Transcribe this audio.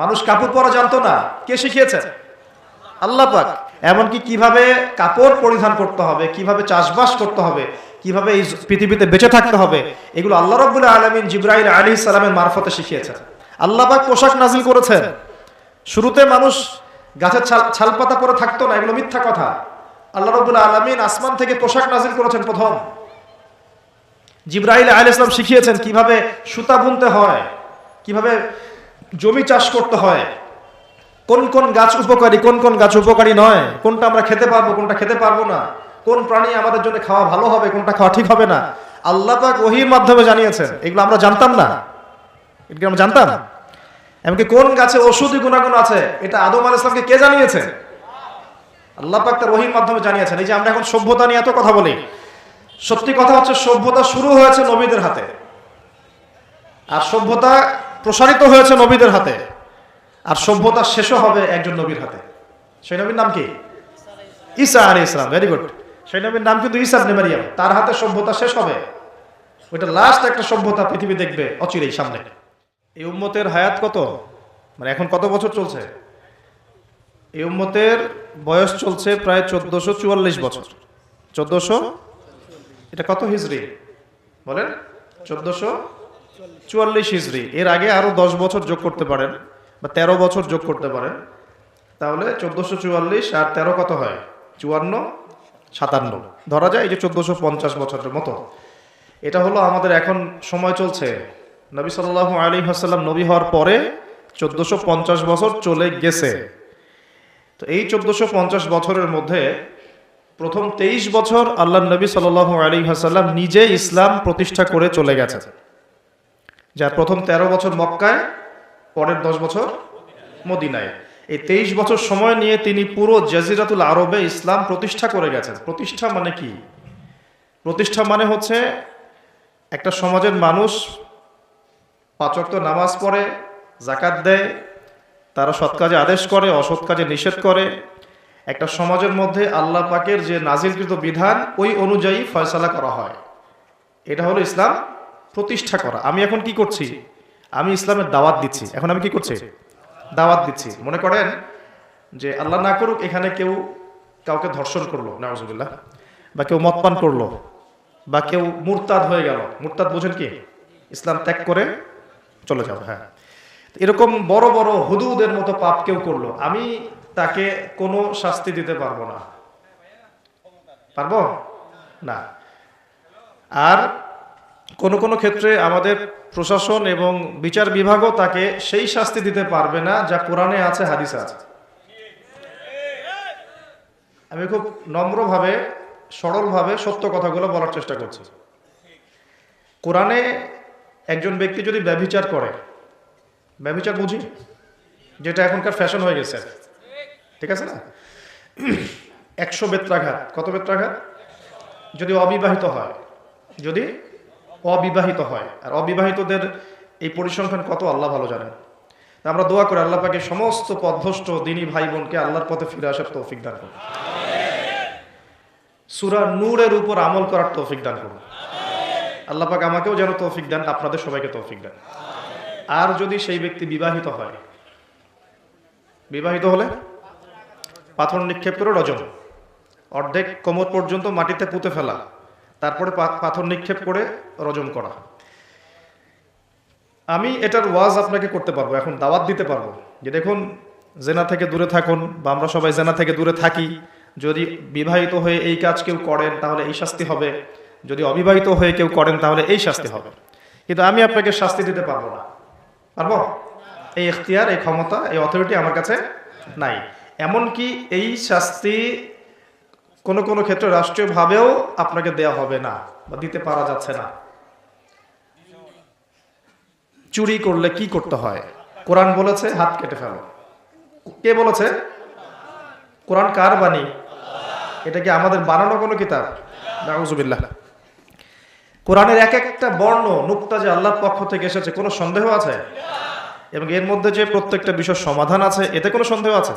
মানুষ কাপড় পরা জানতো না, কে শিখিয়েছে? আল্লাহ পাক। এমনকি কিভাবে কাপড় পরিধান করতে হবে, কিভাবে চাষবাস করতে হবে, কিভাবে এই পৃথিবীতে বেঁচে থাকতে হবে, এগুলো আল্লাহ রাব্বুল আলামিন জিবরাইল আলাইহিস সালামের মারফতে শিখিয়েছেন। আল্লাহ পাক পোশাক নাজিল করেছেন। শুরুতে মানুষ গাছের ছালপাতা পরে থাকতো না, এগুলো মিথ্যা কথা। আল্লাহ রাব্বুল আলামিন আসমান থেকে পোশাক নাজিল করেছেন প্রথম। জিবরাইল আলাইহিস সালাম শিখিয়েছেন কিভাবে সুতা বুনতে হয়, কিভাবে জমি চাষ করতে হয়, কোন কোন গাছ উপকারী, কোন কোন গাছ উপকারী নয়, কোনটা আমরা খেতে পারবো, কোনটা খেতে পারবো না, কোন প্রাণী আমাদের জন্য খাওয়া ভালো হবে, কোনটা খাওয়া ঠিক হবে না, আল্লাহ পাক ওহীর মাধ্যমে জানিয়েছেন। এগুলো আমরা জানতাম না, এগুলো আমরা জানতাম। এমনকি কোন গাছে ঔষধি গুণাগুণ আছে, এটা আদম আলাইহিস সালামকে কে জানিয়েছে? আল্লাহ পাক তার ওহীর মাধ্যমে জানিয়েছেন। এই যে আমরা এখন সভ্যতা নিয়ে এত কথা বলি, সত্যি কথা হচ্ছে সভ্যতা শুরু হয়েছে নবীদের হাতে, আর সভ্যতা প্রসারিত হয়েছে নবীদের হাতে, আর সভ্যতা শেষও হবে একজন নবীর হাতে। সেই নবীর নাম কি? ঈসা আলাইহিস সালাম। Very good. সেই নবীর নাম কিন্তু ঈসা ইবনে মারইয়াম। তার হাতে সভ্যতা শেষ হবে। ওইটা লাস্ট একটা সভ্যতা পৃথিবী দেখবে অচিরেই সামনে। এই উম্মতের হায়াত কত, মানে এখন কত বছর চলছে? এই উম্মতের বয়স চলছে প্রায় 1444 বছর। 1400, এটা কত হিজরি বলেন? 1444 হিজরি। এর আগে আরো 10 বছর যোগ করতে পারেন, বা 13 বছর যোগ করতে পারেন, তাহলে 1444 আর 13 কত হয়? 54, 57 ধরা যায়। এই যে 1450 বছরের মতো। এটা হলো আমাদের এখন সময় চলছে। নবী সাল্লাল্লাহু আলাইহি ওয়াসাল্লাম নবী হওয়ার পরে 1450 বছর চলে গেছে। তো এই 1450 বছরের মধ্যে প্রথম 23 বছর আল্লাহ নবী সাল্লাল্লাহু আলাইহি ওয়াসাল্লাম নিজে ইসলাম প্রতিষ্ঠা করে চলে গেছেন। যার প্রথম 13 বছর মক্কায়, পরের 10 বছর মদিনায়। এই 23 বছর সময় নিয়ে তিনি পুরো জাজিরাতুল আরবে ইসলাম প্রতিষ্ঠা করে গেছেন। প্রতিষ্ঠা মানে কি? প্রতিষ্ঠা মানে হচ্ছে একটা সমাজের মানুষ 5 ওয়াক্ত নামাজ পড়ে, যাকাত দেয়, তারা সৎ কাজে আদেশ করে, অসৎ কাজে নিষেধ করে। একটা সমাজের মধ্যে আল্লাহ পাকের যে নাজিলকৃত বিধান, ওই অনুযায়ী ফয়সালা করা হয়। এটা হলো ইসলাম প্রতিষ্ঠা করা। আমি এখন কি করছি? আমি ইসলামের দাওয়াত দিচ্ছি। এখন আমি কি করছি? দাওয়াত দিচ্ছি। মনে করেন যে আল্লাহ না করুক এখানে কেউ কাউকে ধর্ষণ করলো, নাউজুবিল্লাহ, বা কেউ মদ পান করলো, বা কেউ মুরতাদ হয়ে গেল। মুরতাদ বোঝেন কি? ইসলাম ত্যাগ করে চলে যাও। হ্যাঁ, এরকম বড় বড় হুদুদের মতো পাপ কেউ করলো, আমি তাকে কোনো শাস্তি দিতে পারবো না। পারবো না। আর কোন কোন ক্ষেত্রে আমাদের প্রশাসন এবং বিচার বিভাগও তাকে সেই শাস্তি দিতে পারবে না যা কোরআনে আছে, হাদিসে আছে। আমি খুব নম্রভাবে, সরলভাবে সত্য কথাগুলো বলার চেষ্টা করছি। কোরআনে একজন ব্যক্তি যদি ব্যভিচার করে, ব্যভিচার বুঝি, যেটা এখনকার ফ্যাশন হয়ে গেছে, ঠিক আছে না? 100 বেত্রাঘাত। কত বেত্রাঘাত? যদি অবিবাহিত হয়, যদি অবিবাহিত হয়। আর অবিবাহিতদের এই পরিসংখ্যান কত আল্লাহ ভালো জানেন। আমরা দোয়া করি আল্লাহ পাকে সমস্ত পথভ্রষ্ট দিনী ভাই বোনকে আল্লাহর পথে ফিরে আসার তৌফিক দান করুন। সূরা নূরের উপর আমল করার তৌফিক দান করুন। আল্লাহ পাক আমাকেও যেন তৌফিক দেন, আপনাদের সবাইকে তৌফিক দেন। আর যদি সেই ব্যক্তি বিবাহিত হয়, বিবাহিত হলে পাথর নিক্ষেপ করে রজম, অর্ধেক কোমর পর্যন্ত মাটিতে পুঁতে ফেলা, তারপরে পাথর নিক্ষেপ করে রজম করা। আমি এটার ওয়াজ আপনাকে করতে পারবো, এখন দাওয়াত দিতে পারবো যে দেখুন, জেনা থেকে দূরে থাকুন, বা আমরা সবাই জেনা থেকে দূরে থাকি। যদি বিবাহিত হয়ে এই কাজ কেউ করেন তাহলে এই শাস্তি হবে, যদি অবিবাহিত হয়ে কেউ করেন তাহলে এই শাস্তি হবে। কিন্তু আমি আপনাকে শাস্তি দিতে পারবো না। পারবো? এই ইখতিয়ার, এই ক্ষমতা, এই অথরিটি আমার কাছে নাই। এমনকি এই শাস্তি কোনো কোনো ক্ষেত্রে রাষ্ট্রীয়ভাবেও আপনাকে দেয়া হবে না, বা দিতে পারা যাচ্ছে না। চুরি করলে কি করতে হয়? কোরআন বলেছে হাত কেটে ফেলো। কে বলেছে? কোরআন কার বাণী? এটা কি আমাদের বানানো কোনো কিতাব? নাউজুবিল্লাহ। কোরআনের এক একটা বর্ণ, নুক্তা যে আল্লাহর পক্ষ থেকে এসেছে, কোনো সন্দেহ আছে? এবং এর মধ্যে যে প্রত্যেকটা বিষয় সমাধান আছে, এতে কোনো সন্দেহ আছে?